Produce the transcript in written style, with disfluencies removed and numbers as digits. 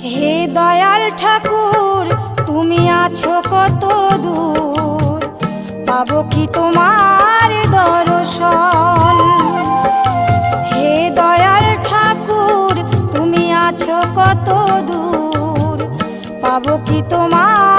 হে দয়াল ঠাকুর তুমি আছো কত দূর, পাবো কি তোমার দর্শন। হে দয়াল ঠাকুর তুমি আছো কত দূর, পাবো কি তোমার